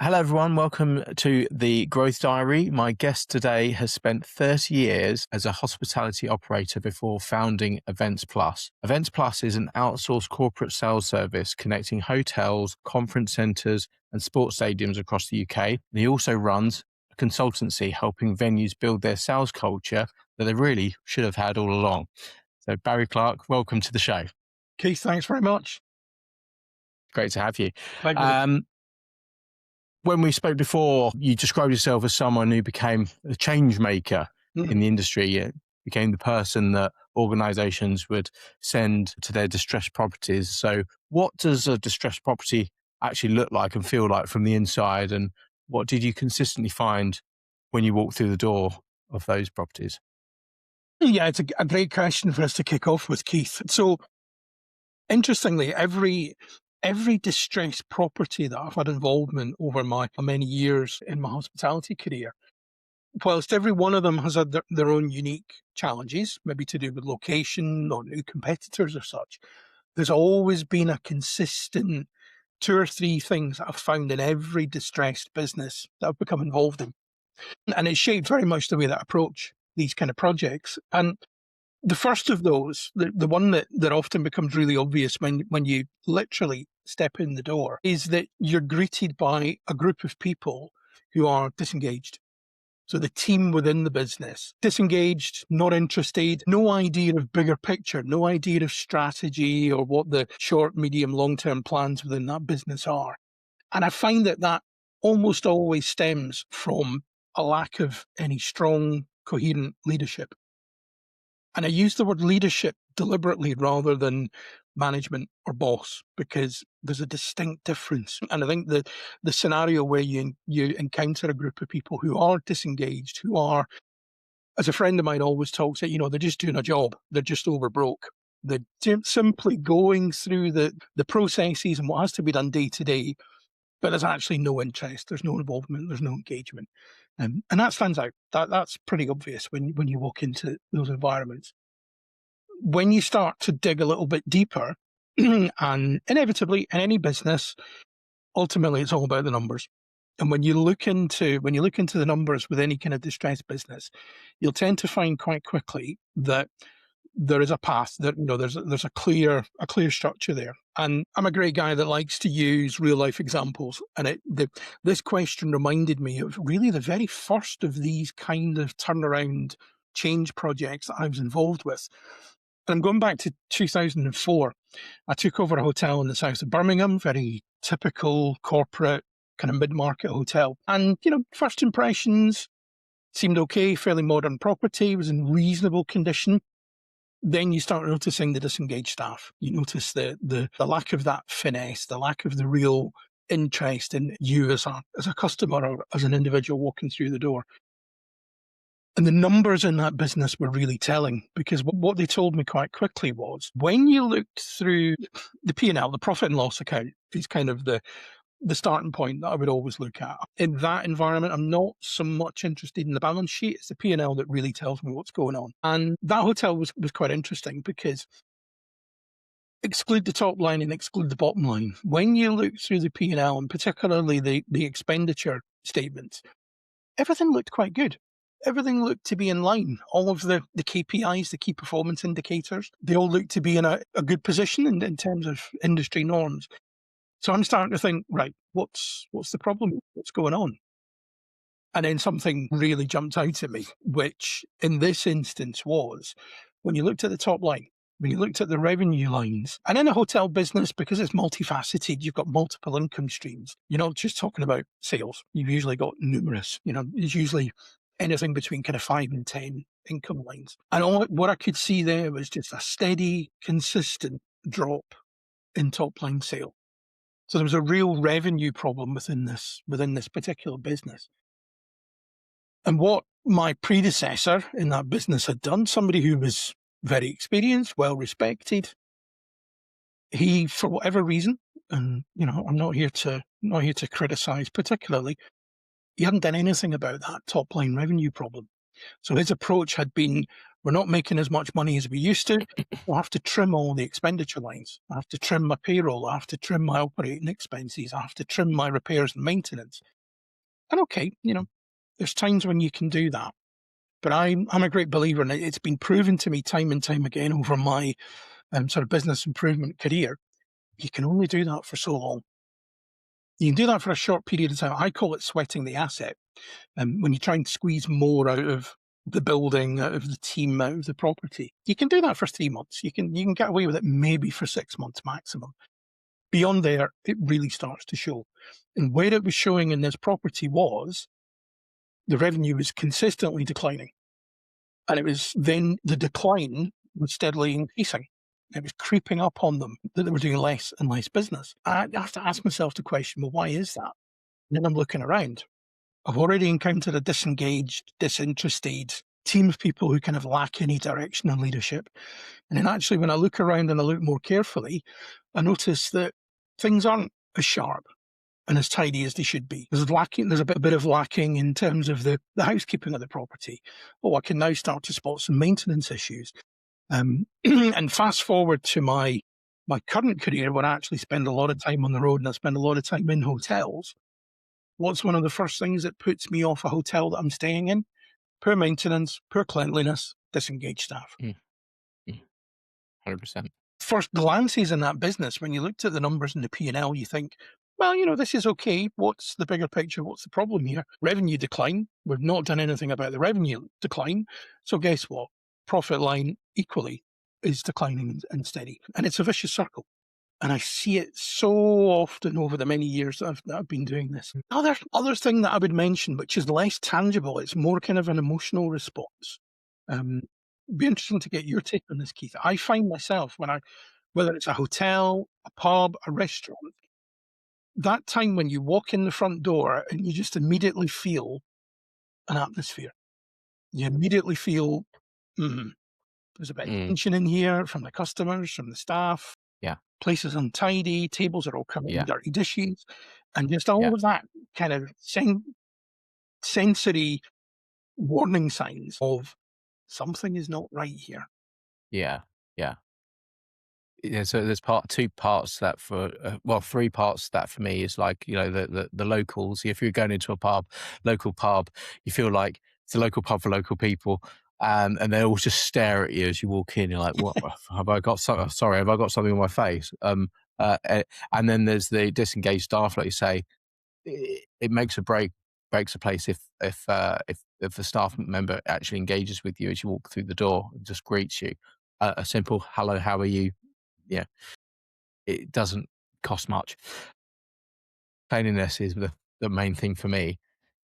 Hello, everyone. Welcome to the Growth Diary. My guest today has spent 30 years as a hospitality operator before founding Events Plus. Events Plus is an outsourced corporate sales service connecting hotels, conference centres, and sports stadiums across the UK. And he also runs a consultancy helping venues build their sales culture that they really should have had all along. So, Barry Clark, welcome to the show. Keith, thanks very much. Great to have you. Pleasure. When we spoke before, you described yourself as someone who became a change maker in the industry. You became the person that organizations would send to their distressed properties. So what does a distressed property actually look like and feel like from the inside? And what did you consistently find when you walked through the door of those properties? Yeah, it's a great question for us to kick off with, Keith. So, interestingly, every distressed property that I've had involvement over my many years in my hospitality career, whilst every one of them has had their own unique challenges, maybe to do with location or new competitors or such, there's always been a consistent two or three things that I've found in every distressed business that I've become involved in. And it's shaped very much the way that I approach these kind of projects. And the first of those, the one that often becomes really obvious when you literally step in the door, is that you're greeted by a group of people who are disengaged. So the team within the business, disengaged, not interested, no idea of bigger picture, no idea of strategy or what the short, medium, long-term plans within that business are. And I find that almost always stems from a lack of any strong, coherent leadership. And I use the word leadership deliberately rather than management or boss, because there's a distinct difference. And I think that the scenario where you encounter a group of people who are disengaged, who are, as a friend of mine always talks, that, they're just doing a job, they're just over broke. They're simply going through the processes and what has to be done day to day, but there's actually no interest, there's no involvement, there's no engagement. And that stands out. That's pretty obvious when you walk into those environments. When you start to dig a little bit deeper, and inevitably in any business, ultimately it's all about the numbers. And when you look into the numbers with any kind of distressed business, you'll tend to find quite quickly that there is a path, that there's a clear structure there. And I'm a great guy that likes to use real life examples. And this question reminded me of really the very first of these kind of turnaround change projects that I was involved with. And I'm going back to 2004. I took over a hotel in the south of Birmingham, very typical corporate kind of mid-market hotel. And, first impressions seemed okay, fairly modern property, was in reasonable condition. Then you start noticing the disengaged staff. You notice the lack of that finesse, the lack of the real interest in you as a customer or as an individual walking through the door. And the numbers in that business were really telling, because what they told me quite quickly was, when you looked through the P&L, the profit and loss account is kind of the starting point that I would always look at. In that environment, I'm not so much interested in the balance sheet. It's the P&L that really tells me what's going on. And that hotel was quite interesting, because exclude the top line and exclude the bottom line. When you look through the P&L, and particularly the expenditure statements, everything looked quite good. Everything looked to be in line. All of the KPIs, the key performance indicators, they all looked to be in a good position in terms of industry norms. So I'm starting to think, right, what's the problem? What's going on? And then something really jumped out at me, which in this instance was, when you looked at the top line, when you looked at the revenue lines, and in a hotel business, because it's multifaceted, you've got multiple income streams. You're not just talking about sales. You've usually got numerous, it's usually anything between kind of 5 and 10 income lines. And what I could see there was just a steady, consistent drop in top line sale. So there was a real revenue problem within this particular business. And what my predecessor in that business had done, somebody who was very experienced, well respected, he, for whatever reason, and I'm not here to criticize particularly, he hadn't done anything about that top line revenue problem. So his approach had been, We're not making as much money as we used to. We'll have to trim all the expenditure lines. I have to trim my payroll. I have to trim my operating expenses. I have to trim my repairs and maintenance. And okay, there's times when you can do that. But I'm a great believer, and it's been proven to me time and time again over my sort of business improvement career. You can only do that for so long. You can do that for a short period of time. I call it sweating the asset. When you try and squeeze more out of the building, out of the team, out of the property, you can do that for 3 months. You can get away with it maybe for 6 months maximum. Beyond there, it really starts to show. And where it was showing in this property was the revenue was consistently declining. And it was then the decline was steadily increasing. It was creeping up on them that they were doing less and less business. I have to ask myself the question, well, why is that? And then I'm looking around. I've already encountered a disengaged, disinterested team of people who kind of lack any direction and leadership. And then actually, when I look around and I look more carefully, I notice that things aren't as sharp and as tidy as they should be. There's a bit of lacking in terms of the housekeeping of the property. Oh, I can now start to spot some maintenance issues. And fast forward to my current career, where I actually spend a lot of time on the road and I spend a lot of time in hotels. What's one of the first things that puts me off a hotel that I'm staying in? Poor maintenance, poor cleanliness, disengaged staff. 100%. First glances in that business, when you looked at the numbers in the P&L, you think, well, this is okay. What's the bigger picture? What's the problem here? Revenue decline. We've not done anything about the revenue decline. So guess what? Profit line equally is declining and steady. And it's a vicious circle. And I see it so often over the many years that I've been doing this. Other thing that I would mention, which is less tangible, it's more kind of an emotional response. Be interesting to get your take on this, Keith. I find myself whether it's a hotel, a pub, a restaurant, that time when you walk in the front door and you just immediately feel an atmosphere. You immediately feel, there's a bit of tension in here from the customers, from the staff. Yeah. Places untidy, tables are all covered in dirty dishes, and just all Yeah. of that kind of sensory warning signs of something is not right here. Yeah. So there's two parts to that three parts to that for me is like, the locals. If you're going into a local pub, you feel like it's a local pub for local people. And they all just stare at you as you walk in. You're like, what have I got? Sorry, have I got something on my face? And then there's the disengaged staff, like you say. It breaks a place if the staff member actually engages with you as you walk through the door and just greets you. A simple hello, how are you? Yeah, it doesn't cost much. Cleanliness is the main thing for me.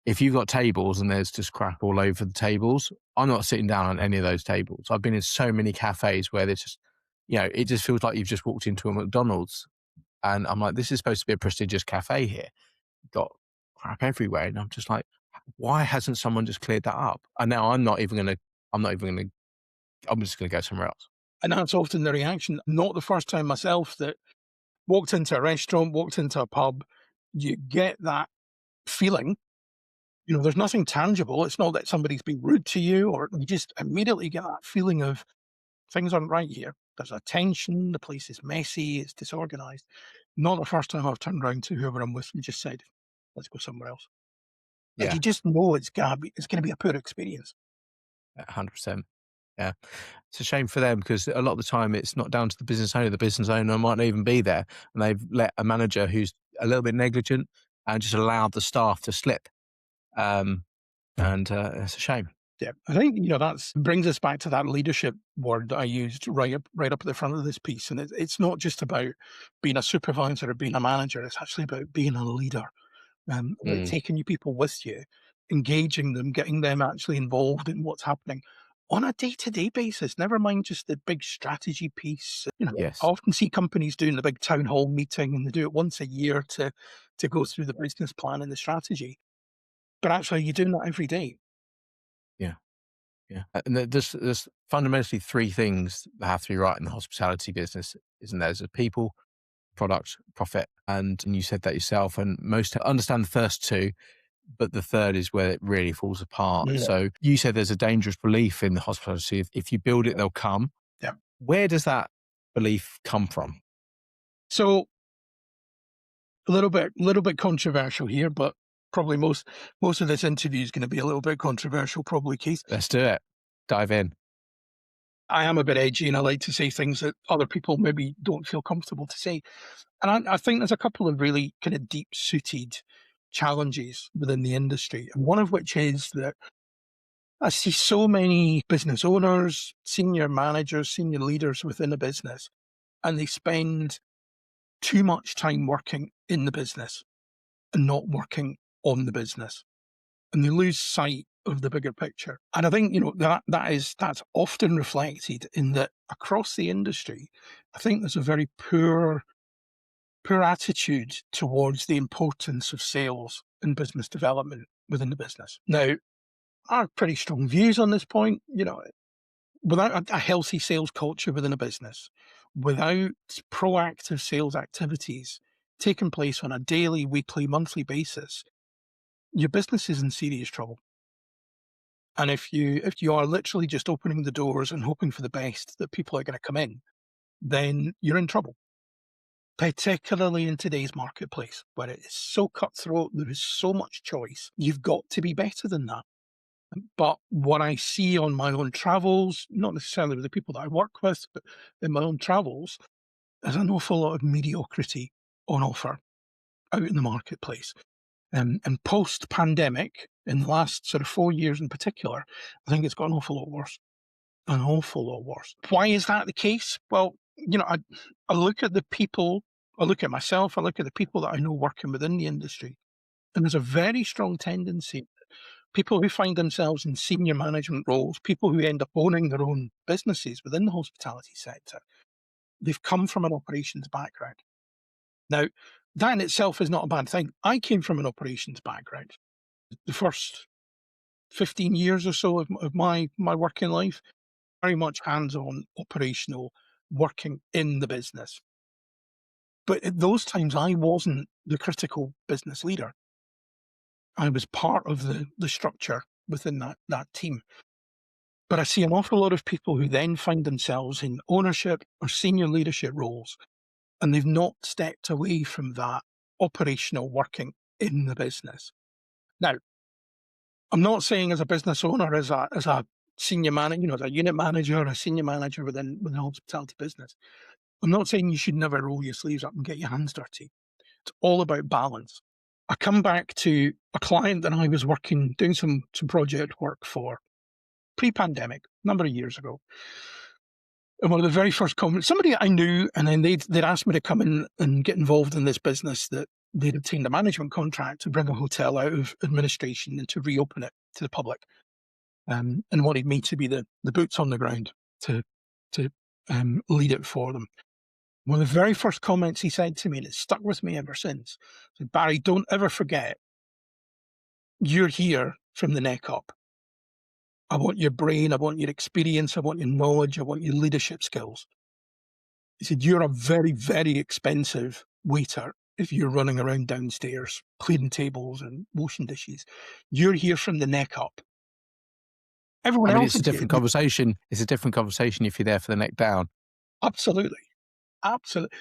If you've got tables and there's just crap all over the tables, I'm not sitting down on any of those tables. I've been in so many cafes where there's just, it just feels like you've just walked into a McDonald's. And I'm like, this is supposed to be a prestigious cafe here. Got crap everywhere. And I'm just like, why hasn't someone just cleared that up? And now I'm just going to go somewhere else. And that's often the reaction. Not the first time myself that walked into a restaurant, walked into a pub, you get that feeling. There's nothing tangible. It's not that somebody's being rude to you, or you just immediately get that feeling of things aren't right here. There's a tension, the place is messy, it's disorganized. Not the first time I've turned around to whoever I'm with and just said, let's go somewhere else. Yeah. And you just know it's going to be a poor experience. 100%. Yeah. It's a shame for them because a lot of the time it's not down to the business owner. The business owner might not even be there, and they've let a manager who's a little bit negligent and just allowed the staff to slip. And it's a shame. Yeah, I think that brings us back to that leadership word that I used right up at the front of this piece, and it's not just about being a supervisor or being a manager. It's actually about being a leader, about taking your people with you, engaging them, getting them actually involved in what's happening on a day-to-day basis. Never mind just the big strategy piece. Yes. I often see companies doing the big town hall meeting, and they do it once a year to go through the business plan and the strategy. But actually, you're doing that every day. Yeah. And there's fundamentally three things that have to be right in the hospitality business, isn't there? There's a people, product, profit. And you said that yourself, and most understand the first two. but the third is where it really falls apart. Yeah. So you said there's a dangerous belief in the hospitality. If you build it, they'll come. Yeah. Where does that belief come from? So a little bit controversial here, but probably most of this interview is going to be a little bit controversial, probably, Keith. Let's do it. Dive in. I am a bit edgy and I like to say things that other people maybe don't feel comfortable to say. And I think there's a couple of really kind of deep-suited challenges within the industry, and one of which is that I see so many business owners, senior managers, senior leaders within a business, and they spend too much time working in the business and not working on the business. And they lose sight of the bigger picture. And I think, that's often reflected in that across the industry, I think there's a very poor attitude towards the importance of sales and business development within the business. Now, I have pretty strong views on this point. Without a healthy sales culture within a business, without proactive sales activities taking place on a daily, weekly, monthly basis, your business is in serious trouble. And if you are literally just opening the doors and hoping for the best that people are going to come in, then you're in trouble. Particularly in today's marketplace, where it is so cutthroat, there is so much choice. You've got to be better than that. But what I see on my own travels, not necessarily with the people that I work with, but in my own travels, there's an awful lot of mediocrity on offer out in the marketplace. And post-pandemic, in the last sort of 4 years in particular, I think it's got an awful lot worse. An awful lot worse. Why is that the case? Well, I look at the people, I look at myself, I look at the people that I know working within the industry, and there's a very strong tendency. People who find themselves in senior management roles, people who end up owning their own businesses within the hospitality sector, they've come from an operations background. Now, that in itself is not a bad thing. I came from an operations background. The first 15 years or so of my working life, very much hands-on, operational, working in the business. But at those times, I wasn't the critical business leader. I was part of the structure within that team. But I see an awful lot of people who then find themselves in ownership or senior leadership roles, and they've not stepped away from that operational working in the business. Now, I'm not saying as a business owner, as a senior manager, as a unit manager, or a senior manager within the hospitality business, I'm not saying you should never roll your sleeves up and get your hands dirty. It's all about balance. I come back to a client that I was doing some project work for pre-pandemic, a number of years ago. And one of the very first comments, somebody I knew, and then they'd asked me to come in and get involved in this business, that they'd obtained a management contract to bring a hotel out of administration and to reopen it to the public, and wanted me to be the boots on the ground to lead it for them. One of the very first comments he said to me, and it's stuck with me ever since, said, "Barry, don't ever forget, you're here from the neck up. I want your brain, I want your experience, I want your knowledge, I want your leadership skills." He said, "You're a very, very expensive waiter if you're running around downstairs, cleaning tables and washing dishes. You're here from the neck up. Everyone I mean, else it's a is here." different conversation. It's a different conversation if you're there for the neck down. Absolutely. Absolutely.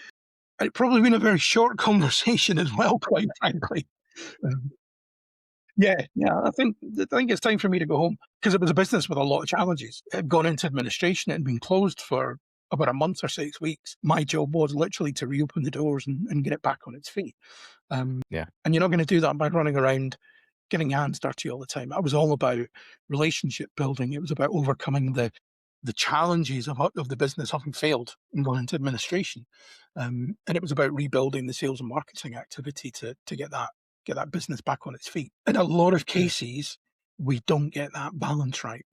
It's probably been a very short conversation as well, quite frankly. Yeah. I think it's time for me to go home, because it was a business with a lot of challenges. It had gone into administration, it had been closed for about a month or 6 weeks. My job was literally to reopen the doors and get it back on its feet. Yeah. And you're not going to do that by running around getting your hands dirty all the time. I was all about relationship building. It was about overcoming the challenges of the business having failed and gone into administration. And it was about rebuilding the sales and marketing activity to get that business back on its feet. In a lot of cases, we don't get that balance right.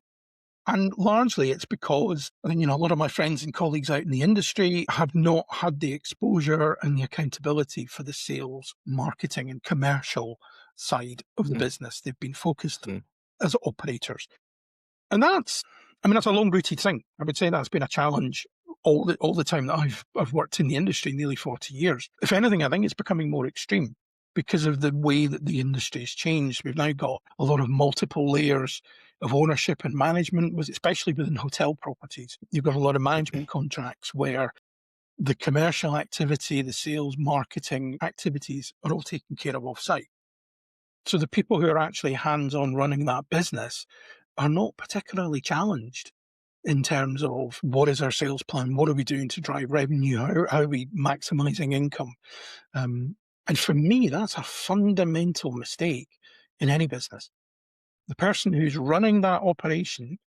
And largely it's because I think, a lot of my friends and colleagues out in the industry have not had the exposure and the accountability for the sales, marketing and commercial side of the business. They've been focused as operators. And that's a long-rooted thing. I would say that's been a challenge all the time that I've worked in the industry, nearly 40 years. If anything, I think it's becoming more extreme. because of the way that the industry has changed. We've now got a lot of multiple layers of ownership and management, especially within hotel properties. You've got a lot of management contracts where the commercial activity, the sales, marketing activities are all taken care of off-site. So the people who are actually hands-on running that business are not particularly challenged in terms of what is our sales plan, what are we doing to drive revenue, how are we maximizing income. And for me, that's a fundamental mistake in any business. The person who's running that operation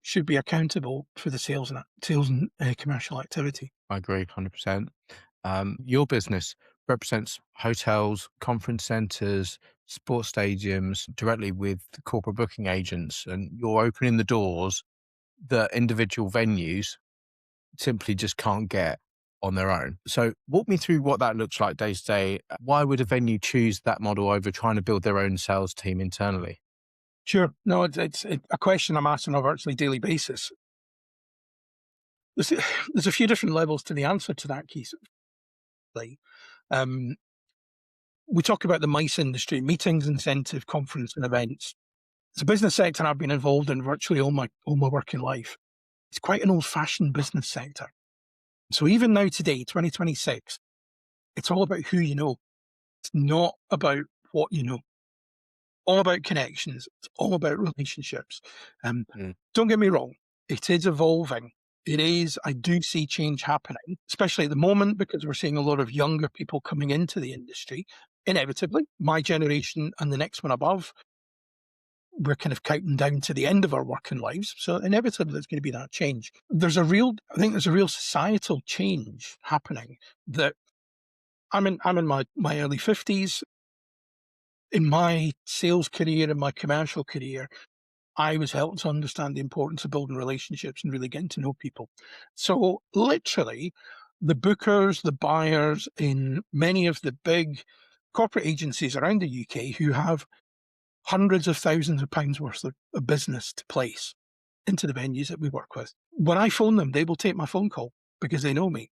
should be accountable for the sales and commercial activity. I agree 100%. Your business represents hotels, conference centres, sports stadiums directly with the corporate booking agents, and you're opening the doors that individual venues simply just can't get on their own. So walk me through what that looks like day to day. Why would a venue choose that model over trying to build their own sales team internally? Sure. No, it's a question I'm asked on a virtually daily basis. There's, there's a few different levels to the answer to that, Keith. Um, we talk about the MICE industry, meetings, incentive, conference, and events. It's a business sector I've been involved in virtually all my working life. It's quite an old-fashioned business sector. So even now today, 2026, it's all about who you know. It's not about what you know. All about connections. It's all about relationships. Mm. Don't get me wrong, it is evolving. It is. I do see change happening, especially at the moment because we're seeing a lot of younger people coming into the industry. Inevitably, my generation and the next one above, we're kind of counting down to the end of our working lives. So inevitably, there's going to be that change. I think there's a real societal change happening that I'm in my early 50s. In my sales career, in my commercial career, I was helped to understand the importance of building relationships and really getting to know people. So literally, the bookers, the buyers in many of the big corporate agencies around the UK who have hundreds of thousands of pounds worth of business to place into the venues that we work with. When I phone them, they will take my phone call because they know me.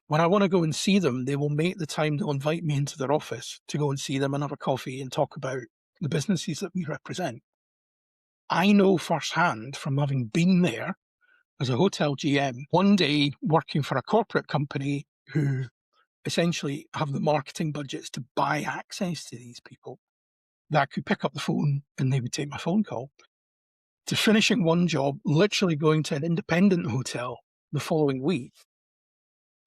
When I want to go and see them, they will make the time, they'll invite me into their office to go and see them and have a coffee and talk about the businesses that we represent. I know firsthand from having been there as a hotel GM, one day working for a corporate company who essentially have the marketing budgets to buy access to these people, that I could pick up the phone and they would take my phone call, to finishing one job, literally going to an independent hotel the following week,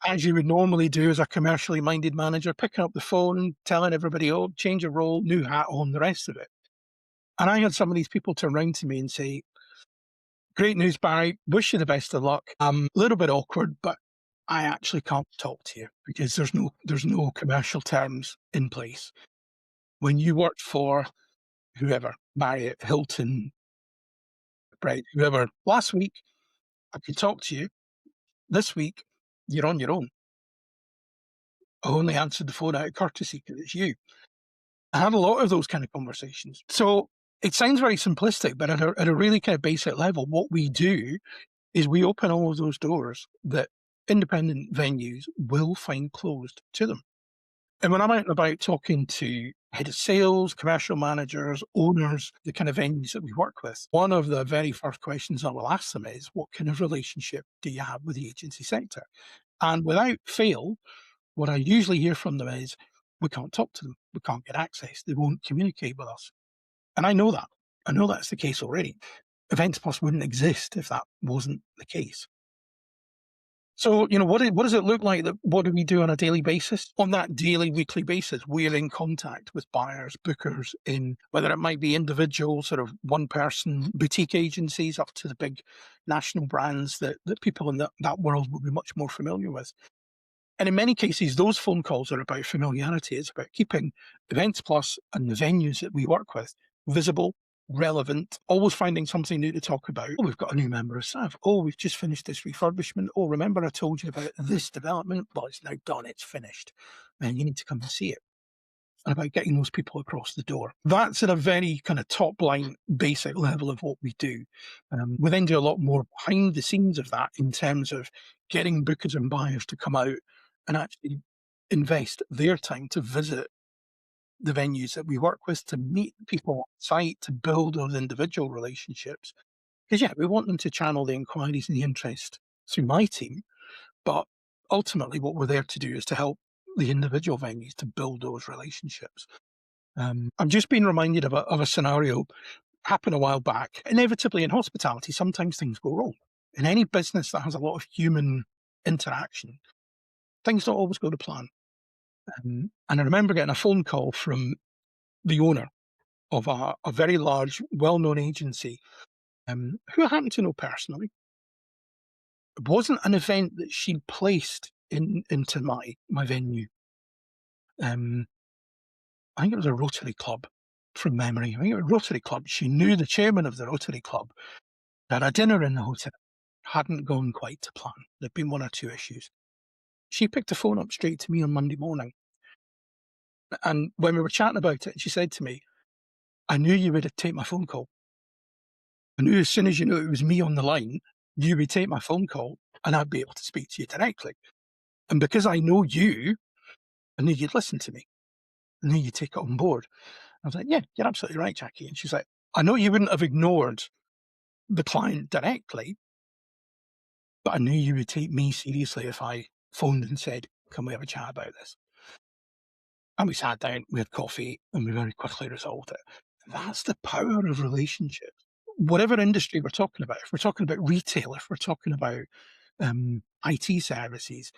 as you would normally do as a commercially minded manager, picking up the phone, telling everybody, oh, change of role, new hat on, the rest of it. And I had some of these people turn around to me and say, great news, Barry. Wish you the best of luck. I'm a little bit awkward, but I actually can't talk to you because there's no commercial terms in place. When you worked for whoever, Marriott, Hilton, Bright, whoever, last week, I could talk to you. This week, you're on your own. I only answered the phone out of courtesy because it's you. I had a lot of those kind of conversations. So it sounds very simplistic, but at a really kind of basic level, what we do is we open all of those doors that independent venues will find closed to them. And when I'm out and about talking to head of sales, commercial managers, owners, the kind of venues that we work with, one of the very first questions I will ask them is, what kind of relationship do you have with the agency sector? And without fail, what I usually hear from them is, we can't talk to them. We can't get access. They won't communicate with us. And I know that. I know that's the case already. Events Plus wouldn't exist if that wasn't the case. So, what does it look like? What do we do on a daily basis? On that daily, weekly basis, we're in contact with buyers, bookers, in whether it might be individual sort of one-person boutique agencies up to the big national brands that people in that world would be much more familiar with. And in many cases, those phone calls are about familiarity. It's about keeping Events Plus and the venues that we work with visible, relevant, always finding something new to talk about. Oh, we've got a new member of staff. Oh, we've just finished this refurbishment. Oh, remember I told you about this development? Well, it's now done. It's finished. And you need to come and see it. And about getting those people across the door. That's at a very kind of top line, basic level of what we do. We then do a lot more behind the scenes of that in terms of getting bookers and buyers to come out and actually invest their time to visit the venues that we work with, to meet people on site, to build those individual relationships. Because, yeah, we want them to channel the inquiries and the interest through my team, but ultimately what we're there to do is to help the individual venues to build those relationships. I'm just being reminded of a scenario happened a while back. Inevitably in hospitality, sometimes things go wrong. In any business that has a lot of human interaction, things don't always go to plan. And I remember getting a phone call from the owner of a very large, well-known agency, who I happen to know personally. It wasn't an event that she'd placed into my venue. I think it was a Rotary Club from memory. I think it was a Rotary Club. She knew the chairman of the Rotary Club. They had a dinner in the hotel. Hadn't gone quite to plan. There'd been one or two issues. She picked the phone up straight to me on Monday morning. And when we were chatting about it, she said to me, I knew you would take my phone call. I knew as soon as you knew it was me on the line, you would take my phone call and I'd be able to speak to you directly. And because I know you, I knew you'd listen to me. I knew you'd take it on board. I was like, yeah, you're absolutely right, Jackie. And she's like, I know you wouldn't have ignored the client directly, but I knew you would take me seriously if I phoned and said, can we have a chat about this? And we sat down, we had coffee, and we very quickly resolved it. That's the power of relationships. Whatever industry we're talking about, if we're talking about retail, if we're talking about IT services,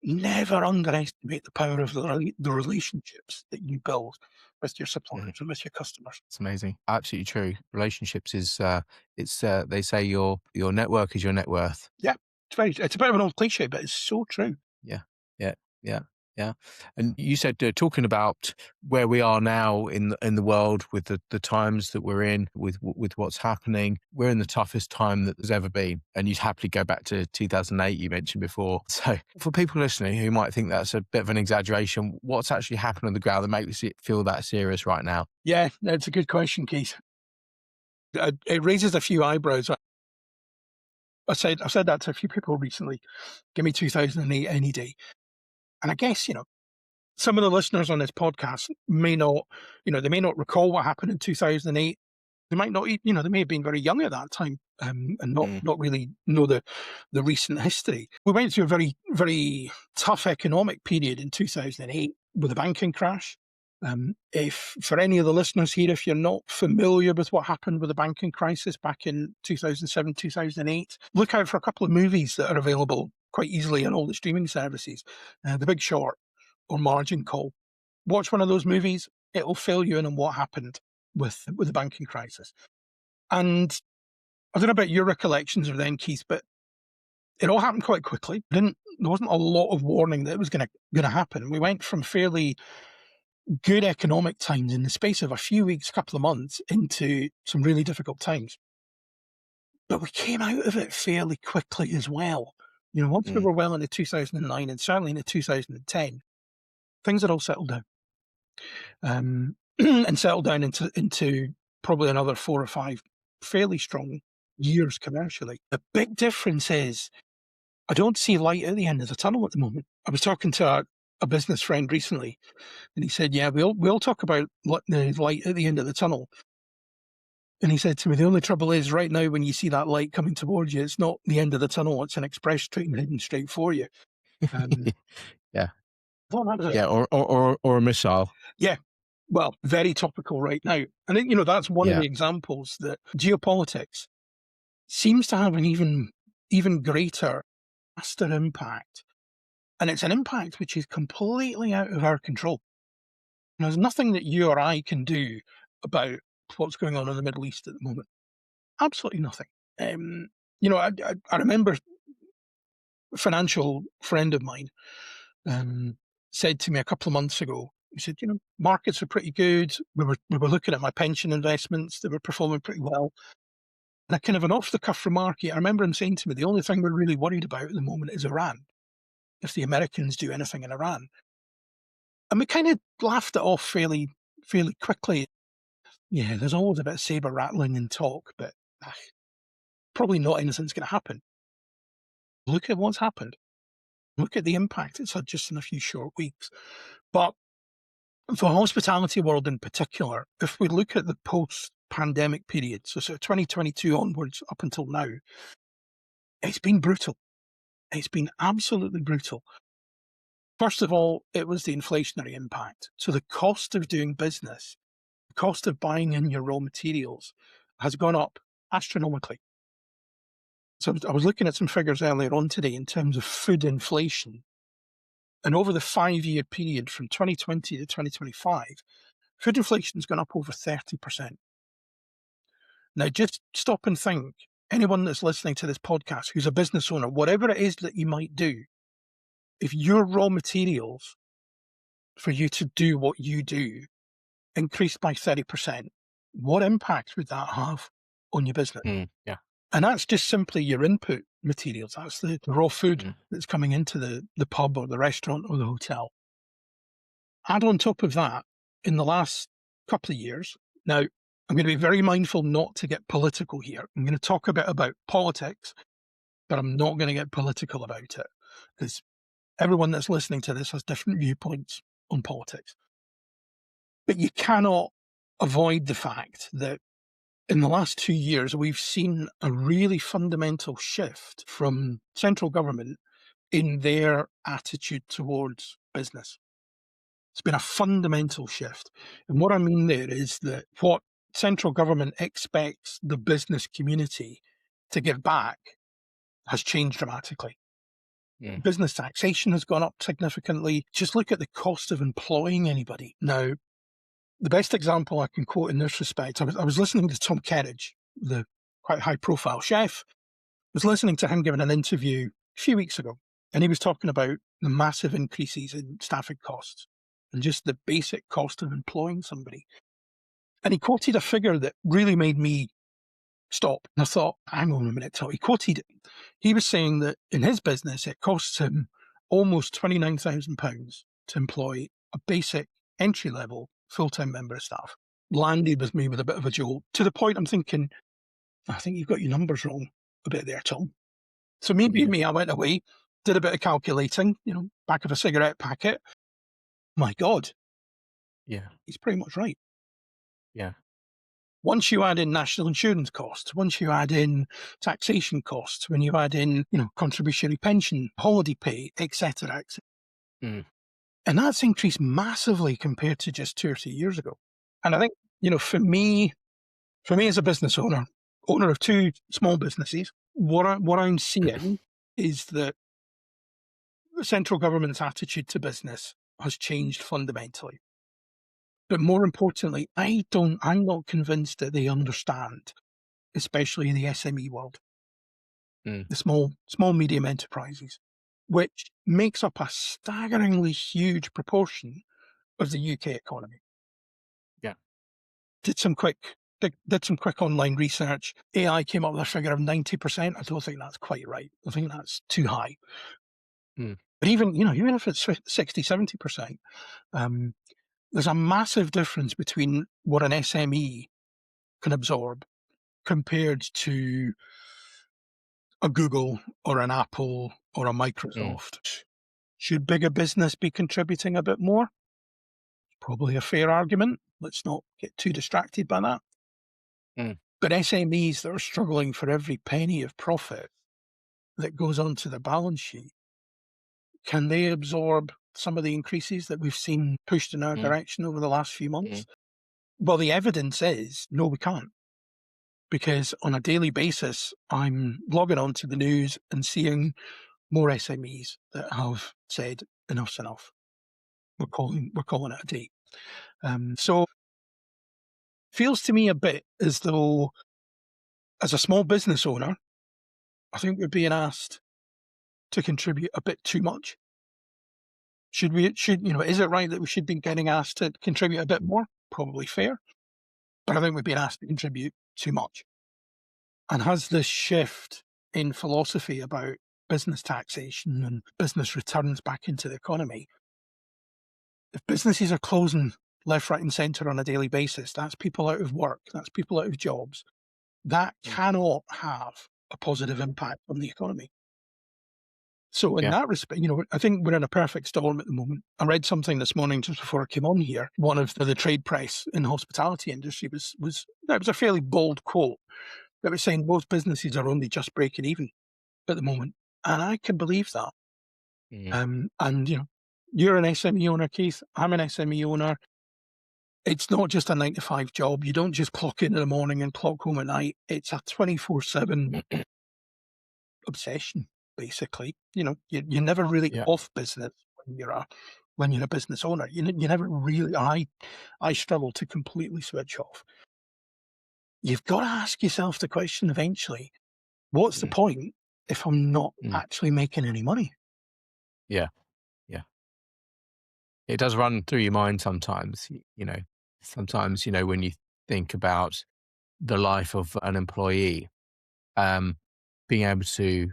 never underestimate the power of the relationships that you build with your suppliers and with your customers. It's amazing. Absolutely true. Relationships is they say your network is your net worth. Yeah, it's a bit of an old cliche, but it's so true. Yeah. Yeah. Yeah. Yeah. And you said, talking about where we are now in the world with the times that we're in, with what's happening, we're in the toughest time that there's ever been. And you'd happily go back to 2008, you mentioned before. So for people listening who might think that's a bit of an exaggeration, what's actually happened on the ground that makes it feel that serious right now? Yeah, that's a good question, Keith. It raises a few eyebrows. I've said that to a few people recently. Give me 2008 any day. And I guess, some of the listeners on this podcast may not, they may not recall what happened in 2008. They might not, they may have been very young at that time, and not really know the recent history. We went through a very, very tough economic period in 2008 with the banking crash. If for any of the listeners here, if you're not familiar with what happened with the banking crisis back in 2007, 2008, look out for a couple of movies that are available quite easily on all the streaming services. The Big Short or Margin Call. Watch one of those movies. It'll fill you in on what happened with the banking crisis. And I don't know about your recollections of then, Keith, but it all happened quite quickly. There wasn't a lot of warning that it was going to happen. We went from fairly good economic times in the space of a few weeks, couple of months, into some really difficult times. But we came out of it fairly quickly as well. Once we were well into 2009 and certainly into 2010, things had all settled down. And settled down into probably another 4 or 5 fairly strong years commercially. The big difference is I don't see light at the end of the tunnel at the moment. I was talking to a business friend recently, and he said, yeah, we'll talk about the light at the end of the tunnel. And he said to me, the only trouble is right now when you see that light coming towards you, it's not the end of the tunnel, it's an express train heading straight for you. Yeah. Well, Yeah. Or a missile. Yeah. Well, very topical right now. And then, that's one of the examples that geopolitics seems to have an even greater, faster impact. And it's an impact which is completely out of our control. There's nothing that you or I can do about what's going on in the Middle East at the moment. Absolutely nothing. I remember a financial friend of mine said to me a couple of months ago, he said, markets are pretty good. We were looking at my pension investments. They were performing pretty well. And a kind of an off-the-cuff remark, I remember him saying to me, the only thing we're really worried about at the moment is Iran, if the Americans do anything in Iran. And we kind of laughed it off fairly quickly. Yeah, there's always a bit of saber rattling and talk, but probably not anything's going to happen. Look at what's happened. Look at the impact it's had just in a few short weeks. But For the hospitality world in particular, if we look at the post-pandemic period, so sort of 2022 onwards up until now, it's been brutal. It's been absolutely brutal. First of all, it was the inflationary impact. So the cost of doing business, the cost of buying in your raw materials has gone up astronomically. So I was looking at some figures earlier on today in terms of food inflation. And over the 5-year period from 2020 to 2025, food inflation's gone up over 30%. Now, just stop and think. Anyone that's listening to this podcast who's a business owner, whatever it is that you might do, if your raw materials for you to do what you do increased by 30%, what impact would that have on your business? Yeah. And that's just simply your input materials. That's the raw food that's coming into the pub or the restaurant or the hotel. Add on top of that, in the last couple of years, now I'm going to be very mindful not to get political here. I'm going to talk a bit about politics, but I'm not going to get political about it because everyone that's listening to this has different viewpoints on politics. But you cannot avoid the fact that in the last 2 years, we've seen a really fundamental shift from central government in their attitude towards business. It's been a fundamental shift. And what I mean there is that what central government expects the business community to give back has changed dramatically. Business taxation has gone up significantly. Just look at the cost of employing anybody. Now, the best example I can quote in this respect, I was listening to Tom Kerridge, the quite high-profile chef. I was listening to him giving an interview a few weeks ago, and he was talking about the massive increases in staffing costs and just the basic cost of employing somebody. And he quoted a figure that really made me stop. And I thought, hang on a minute. So he was saying that in his business, it costs him almost £29,000 to employ a basic entry-level full-time member of staff. Landed with me with a bit of a jolt, to the point I'm thinking, I think you've got your numbers wrong a bit there, Tom. So maybe I went away, did a bit of calculating, back of a cigarette packet. My God. Yeah. He's pretty much right. Yeah. Once you add in national insurance costs, once you add in taxation costs, when you add in, contributory pension, holiday pay, etc., and that's increased massively compared to just 2 or 3 years ago. And I think, for me as a business owner of 2 small businesses, what I'm seeing is that the central government's attitude to business has changed fundamentally. But more importantly, I'm not convinced that they understand, especially in the SME world, the small, medium enterprises, which makes up a staggeringly huge proportion of the UK economy. Yeah. Did some quick online research. AI came up with a figure of 90%. I don't think that's quite right. I think that's too high. But even if it's 60, 70%, there's a massive difference between what an SME can absorb compared to a Google or an Apple or a Microsoft. Should bigger business be contributing a bit more? Probably a fair argument. Let's not get too distracted by that. But SMEs that are struggling for every penny of profit that goes onto the balance sheet, can they absorb some of the increases that we've seen pushed in our direction over the last few months? Well, the evidence is, no, we can't. Because on a daily basis, I'm logging on to the news and seeing more SMEs that have said, enough's enough. We're calling it a day. So feels to me a bit as though, as a small business owner, I think we're being asked to contribute a bit too much. Is it right that we should be getting asked to contribute a bit more? Probably fair. But I think we've been asked to contribute too much. And has this shift in philosophy about business taxation and business returns back into the economy, if businesses are closing left, right and centre on a daily basis, that's people out of work, that's people out of jobs, that cannot have a positive impact on the economy. So in Yeah. that respect, I think we're in a perfect storm at the moment. I read something this morning just before I came on here. One of the trade press in the hospitality industry was that was a fairly bold quote that was saying most businesses are only just breaking even at the moment, and I can believe that. Mm. And you're an SME owner, Keith. I'm an SME owner. It's not just a 9 to 5 job. You don't just clock in the morning and clock home at night. It's a 24/7 obsession, basically. You're never really Yeah. off business when you're a business owner. You never really. I struggle to completely switch off. You've got to ask yourself the question eventually: what's the Mm. point if I'm not Mm. actually making any money? Yeah. Yeah. It does run through your mind sometimes, sometimes, when you think about the life of an employee, um, being able to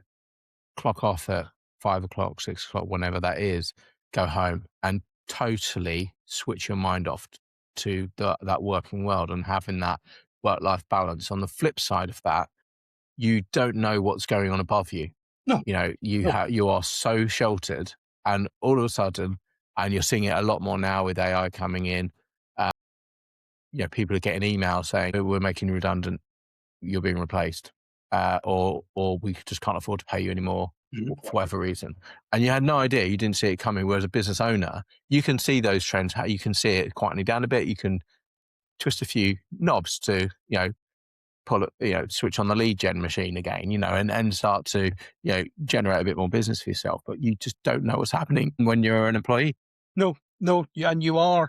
clock off at 5 o'clock, 6 o'clock, whenever that is, go home and totally switch your mind off to that working world and having that work-life balance. On the flip side of that, you don't know what's going on above you. No, no. You are so sheltered, and all of a sudden, and you're seeing it a lot more now with AI coming in. Uh, people are getting emails saying, "Oh, we're making you redundant. You're being replaced, or we just can't afford to pay you anymore Mhm. for whatever reason." And you had no idea, you didn't see it coming. Whereas a business owner, you can see those trends. How you can see it quietening down a bit. You can twist a few knobs to, pull it, switch on the lead gen machine again, and start to, generate a bit more business for yourself. But you just don't know what's happening when you're an employee. No, no. Yeah, and you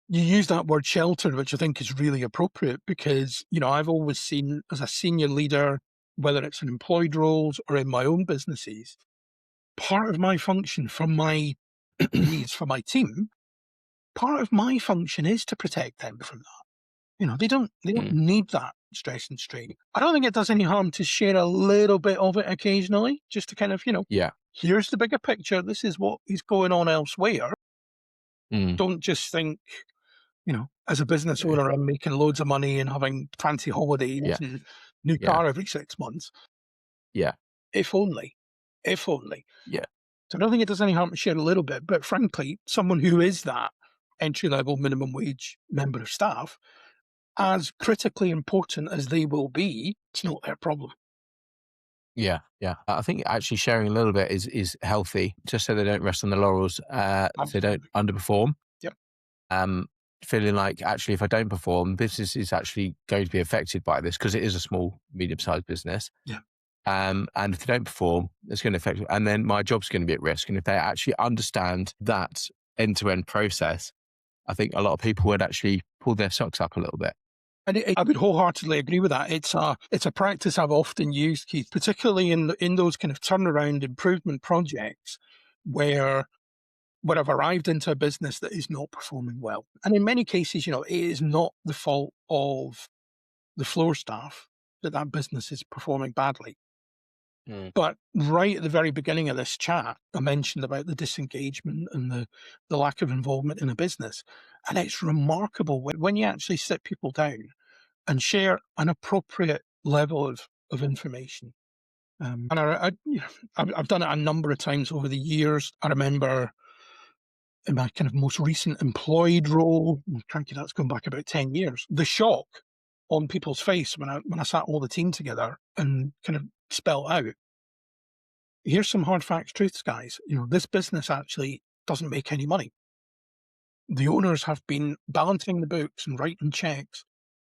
use that word sheltered, which I think is really appropriate because, I've always seen as a senior leader, whether it's in employed roles or in my own businesses, part of my function from my employees, for my team, part of my function is to protect them from that. They don't Mm. need that stress and strain. I don't think it does any harm to share a little bit of it occasionally, just to kind of, Yeah. here's the bigger picture. This is what is going on elsewhere. Mm. Don't just think, as a business Yeah. owner, I'm making loads of money and having fancy holidays Yeah. and new Yeah. car every 6 months. Yeah. If only. If only. Yeah. So I don't think it does any harm to share a little bit. But frankly, someone who is that entry level minimum wage member of staff, as critically important as they will be, it's not their problem. Yeah, yeah. I think actually sharing a little bit is healthy, just so they don't rest on the laurels, so they don't Absolutely. underperform. Yep. Um, Feeling like actually, if I don't perform, business is actually going to be affected by this because it is a small, medium-sized business. Yeah. And if they don't perform, it's going to affect, and then my job's going to be at risk. And if they actually understand that end-to-end process, I think a lot of people would actually pull their socks up a little bit. And I would wholeheartedly agree with that. It's a practice I've often used, Keith, particularly in those kind of turnaround improvement projects where I've arrived into a business that is not performing well. And in many cases, it is not the fault of the floor staff that business is performing badly. Mm. But right at the very beginning of this chat, I mentioned about the disengagement and the lack of involvement in a business. And it's remarkable when you actually sit people down and share an appropriate level of information. And I've done it a number of times over the years. I remember in my kind of most recent employed role, cranky, that's going back about 10 years, the shock on people's face when I sat all the team together and kind of spelled out, here's some hard facts, truths, guys. This business actually doesn't make any money. The owners have been balancing the books and writing checks,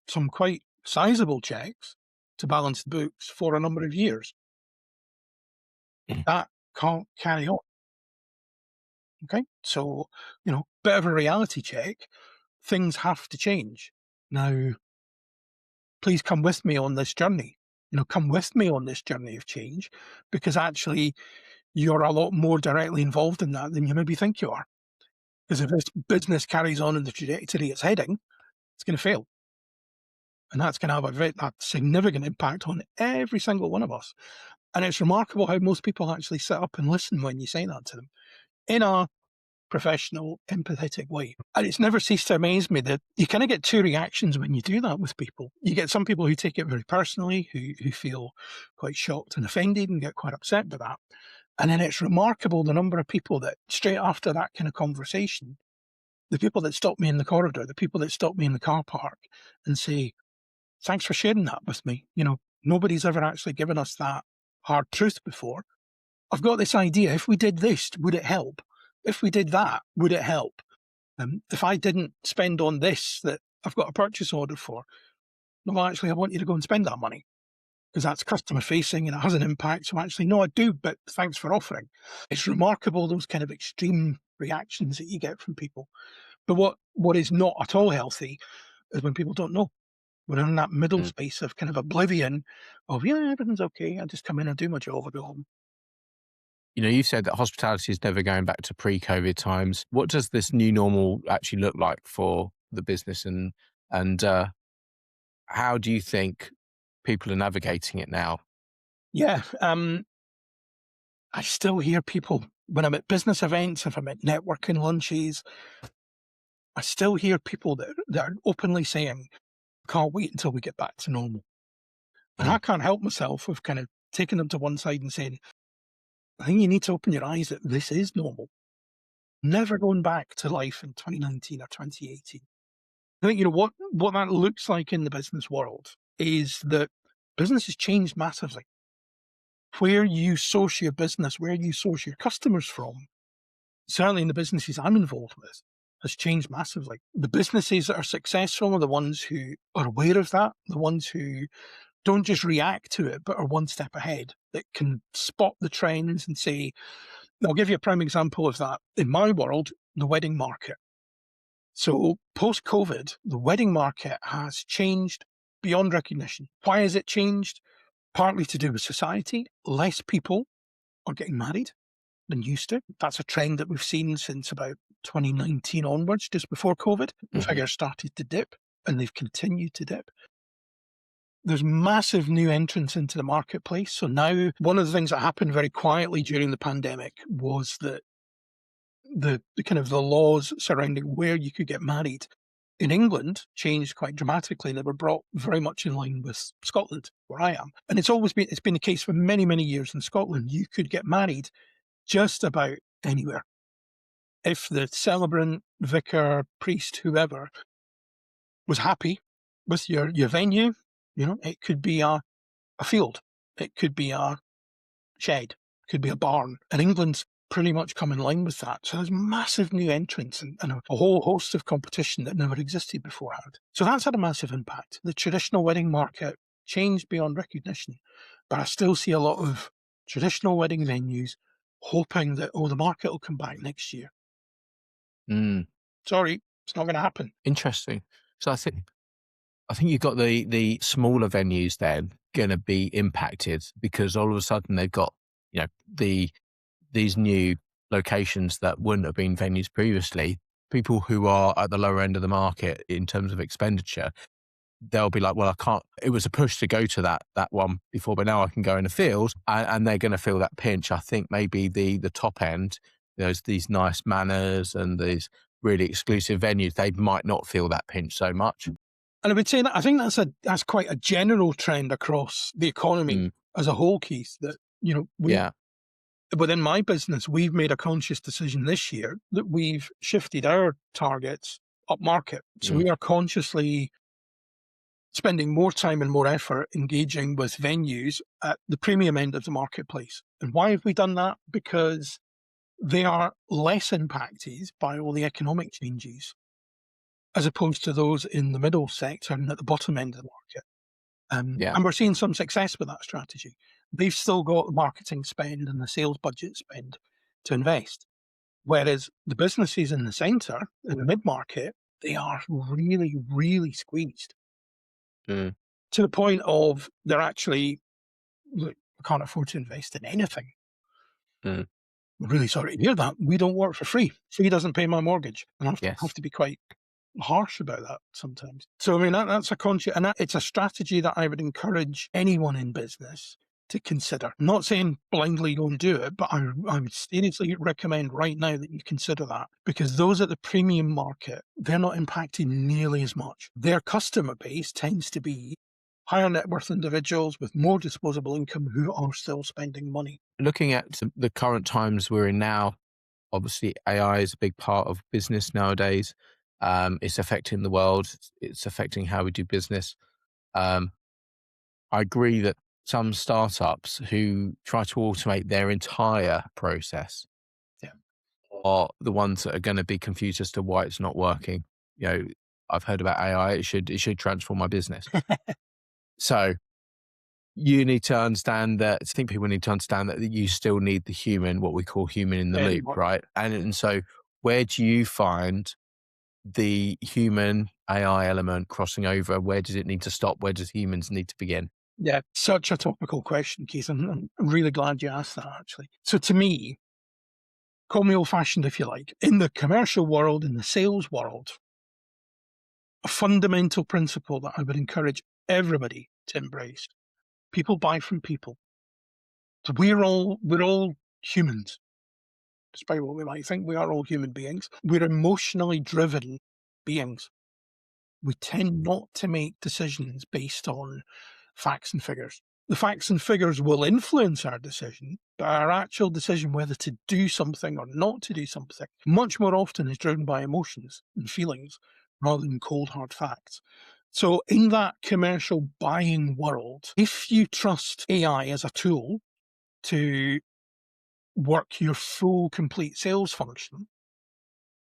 some quite sizable checks, to balance the books for a number of years. That can't carry on. Okay. So, bit of a reality check. Things have to change. Now, please come with me on this journey. Come with me on this journey of change, because actually you're a lot more directly involved in that than you maybe think you are. Because if this business carries on in the trajectory it's heading, it's going to fail. And that's going to have a significant impact on every single one of us. And it's remarkable how most people actually sit up and listen when you say that to them in a professional, empathetic way. And it's never ceased to amaze me that you kind of get two reactions when you do that with people. You get some people who take it very personally, who feel quite shocked and offended and get quite upset by that. And then it's remarkable the number of people that straight after that kind of conversation, the people that stop me in the corridor, the people that stop me in the car park and say, thanks for sharing that with me. Nobody's ever actually given us that hard truth before. I've got this idea. If we did this, would it help? If we did that, would it help? If I didn't spend on this that I've got a purchase order for, no, actually, I want you to go and spend that money because that's customer facing and it has an impact. So actually, no, I do, but thanks for offering. It's remarkable, those kind of extreme reactions that you get from people. But what is not at all healthy is when people don't know. We're in that middle Mm. space of kind of oblivion of, yeah, everything's okay. I just come in and do my job, I go home. You said that hospitality is never going back to pre-COVID times. What does this new normal actually look like for the business, and how do you think people are navigating it now? Yeah. I still hear people when I'm at business events, if I'm at networking lunches, I still hear people that are openly saying, can't wait until we get back to normal. And I Mm. can't help myself with kind of taking them to one side and saying, I think you need to open your eyes that this is normal. Never going back to life in 2019 or 2018. I think, what that looks like in the business world is that business has changed massively. Where you source your business, where you source your customers from, certainly in the businesses I'm involved with, has changed massively. The businesses that are successful are the ones who are aware of that, the ones who don't just react to it, but are one step ahead, that can spot the trends and say, I'll give you a prime example of that. In my world, the wedding market. So post-COVID, the wedding market has changed beyond recognition. Why has it changed? Partly to do with society. Less people are getting married than used to. That's a trend that we've seen since about 2019 onwards, just before COVID. The Mhm. figures started to dip and they've continued to dip. There's massive new entrants into the marketplace. So now one of the things that happened very quietly during the pandemic was that the kind of the laws surrounding where you could get married in England changed quite dramatically. They were brought very much in line with Scotland, where I am. And it's been the case for many, many years in Scotland. You could get married just about anywhere. If the celebrant, vicar, priest, whoever was happy with your venue, it could be a field, it could be a shed, it could be a barn. And England's pretty much come in line with that. So there's massive new entrants and a whole host of competition that never existed beforehand. So that's had a massive impact. The traditional wedding market changed beyond recognition, but I still see a lot of traditional wedding venues hoping that, the market will come back next year. Mm. Sorry, it's not going to happen. Interesting. So I think you've got the smaller venues then going to be impacted because all of a sudden they've got these new locations that wouldn't have been venues previously. People who are at the lower end of the market in terms of expenditure, they'll be like, well, I can't. It was a push to go to that one before, but now I can go in the field, and they're going to feel that pinch. I think maybe the top end, there's these nice manors and these really exclusive venues, they might not feel that pinch so much. And I would say that I think that's quite a general trend across the economy Mm. as a whole, Keith, that, Yeah. within my business, we've made a conscious decision this year that we've shifted our targets up market. So Mm. we are consciously spending more time and more effort engaging with venues at the premium end of the marketplace. And why have we done that? Because they are less impacted by all the economic changes as opposed to those in the middle sector and at the bottom end of the market. Yeah. And we're seeing some success with that strategy. They've still got the marketing spend and the sales budget spend to invest. Whereas the businesses in the centre, in the mid-market, they are really, really squeezed Mm. to the point of they're actually, look, I can't afford to invest in anything. Mm. I'm really sorry to hear that. We don't work for free. Free doesn't pay my mortgage. And I have Yes. to be quite harsh about that sometimes. So, I mean, that's a conscious, and it's a strategy that I would encourage anyone in business to consider. I'm not saying blindly don't do it, but I would seriously recommend right now that you consider that, because those at the premium market, they're not impacted nearly as much. Their customer base tends to be higher net worth individuals with more disposable income who are still spending money. Looking at the current times we're in now, obviously AI is a big part of business nowadays. It's affecting the world. It's affecting how we do business. Um, I agree that some startups who try to automate their entire process Yeah. are the ones that are going to be confused as to why it's not working. You know, I've heard about AI. It should transform my business. So you need to understand that. I think people need to understand that you still need the human, what we call human in the Very loop, much. right? And so, where do you find the human AI element crossing over? Where does it need to stop? Where does humans need to begin? Yeah, such a topical question, Keith. I'm really glad you asked that, actually. So to me, call me old fashioned if you like, in the commercial world, in the sales world, a fundamental principle that I would encourage everybody to embrace: people buy from people. So we're all humans, despite what we might think. We are all human beings. We're emotionally driven beings. We tend not to make decisions based on facts and figures. The facts and figures will influence our decision, but our actual decision whether to do something or not to do something much more often is driven by emotions and feelings rather than cold hard facts. So in that commercial buying world, if you trust AI as a tool to work your full complete sales function,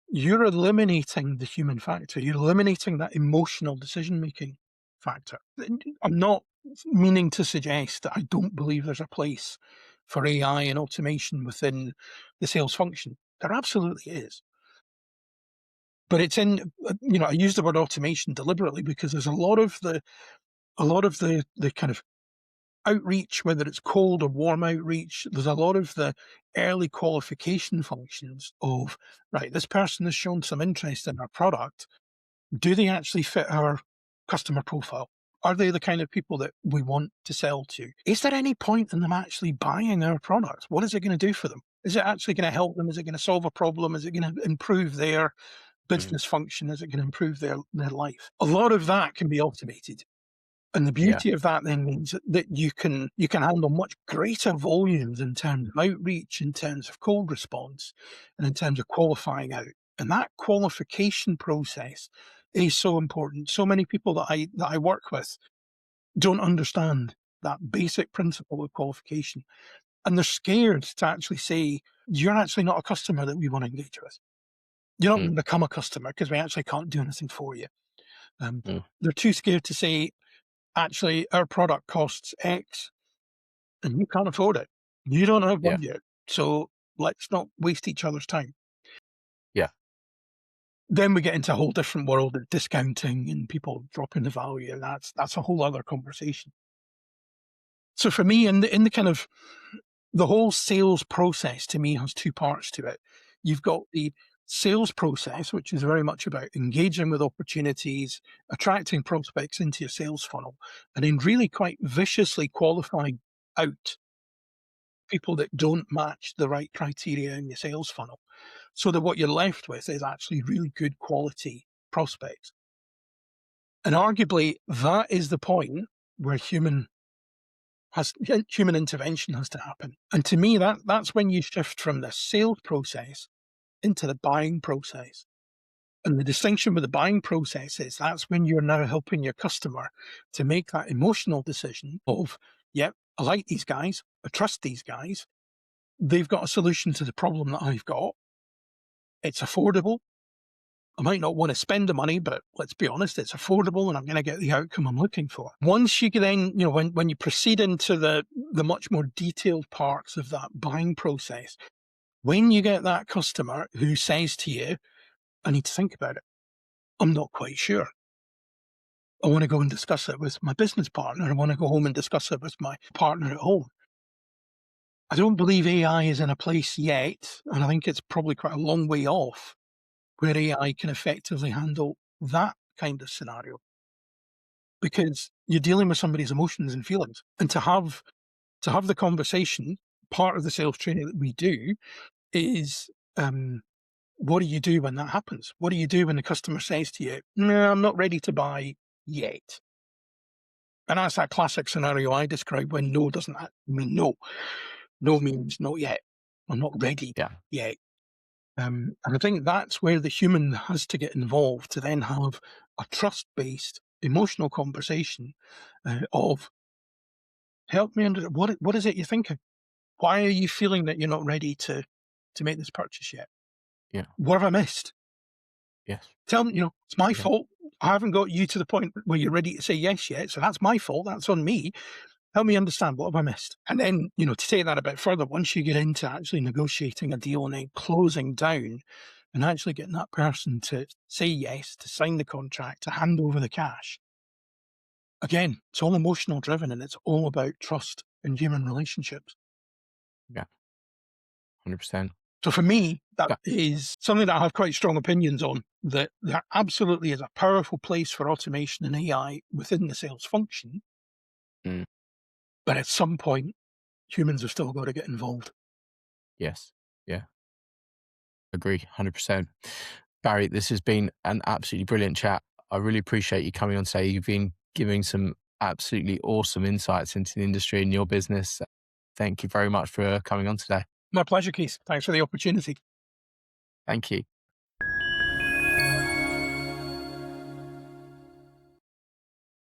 you're eliminating the human factor. You're eliminating that emotional decision making factor. I'm not meaning to suggest that I don't believe there's a place for AI and automation within the sales function. There absolutely is. But it's in, I use the word automation deliberately because there's a lot of the kind of outreach, whether it's cold or warm outreach, there's a lot of the early qualification functions of, right, this person has shown some interest in our product. Do they actually fit our customer profile? Are they the kind of people that we want to sell to? Is there any point in them actually buying our product? What is it going to do for them? Is it actually going to help them? Is it going to solve a problem? Is it going to improve their Mm. business function? Is it going to improve their life? A lot of that can be automated. And the Yeah. beauty of that then means that you can handle much greater volumes in terms of outreach, in terms of cold response, and in terms of qualifying out. And that qualification process is so important. So many people that I work with don't understand that basic principle of qualification. And they're scared to actually say, you're actually not a customer that we want to engage with. You're not Mm. going to become a customer because we actually can't do anything for you. Mm. They're too scared to say, actually, our product costs X and you can't afford it. You don't have Yeah. budget. So let's not waste each other's time. Yeah. Then we get into a whole different world of discounting and people dropping the value. And that's a whole other conversation. So for me, in the kind of the whole sales process to me has two parts to it. You've got the sales process, which is very much about engaging with opportunities, attracting prospects into your sales funnel, and then really quite viciously qualifying out people that don't match the right criteria in your sales funnel, so that what you're left with is actually really good quality prospects. And arguably, that is the point where human intervention has to happen. And to me, that's when you shift from the sales process into the buying process. And the distinction with the buying process is that's when you're now helping your customer to make that emotional decision of, yep, I like these guys, I trust these guys, they've got a solution to the problem that I've got. It's affordable. I might not want to spend the money, but let's be honest, it's affordable and I'm going to get the outcome I'm looking for. Once you then, when you proceed into the much more detailed parts of that buying process, when you get that customer who says to you, I need to think about it. I'm not quite sure. I want to go and discuss it with my business partner. I want to go home and discuss it with my partner at home. I don't believe AI is in a place yet, and I think it's probably quite a long way off where AI can effectively handle that kind of scenario, because you're dealing with somebody's emotions and feelings. And to have the conversation, part of the sales training that we do is, what do you do when that happens? What do you do when the customer says to you, no, I'm not ready to buy yet? And that's that classic scenario I described when no doesn't mean no. No means not yet. I'm not ready Yeah. yet. And I think that's where the human has to get involved to then have a trust-based emotional conversation of help me under what is it you're thinking? Why are you feeling that you're not ready to make this purchase yet? Yeah. What have I missed? Yes. Tell me, it's my Yeah. fault. I haven't got you to the point where you're ready to say yes yet. So that's my fault. That's on me. Help me understand, what have I missed? And then, to take that a bit further, once you get into actually negotiating a deal and then closing down and actually getting that person to say yes, to sign the contract, to hand over the cash, again, it's all emotional driven and it's all about trust and human relationships. Yeah. 100%. So for me, that Yeah. is something that I have quite strong opinions on, that there absolutely is a powerful place for automation and AI within the sales function. Mm. But at some point, humans have still got to get involved. Yes. Yeah. Agree. 100%. Barry, this has been an absolutely brilliant chat. I really appreciate you coming on today. You've been giving some absolutely awesome insights into the industry and your business. Thank you very much for coming on today. My pleasure, Keith. Thanks for the opportunity. Thank you.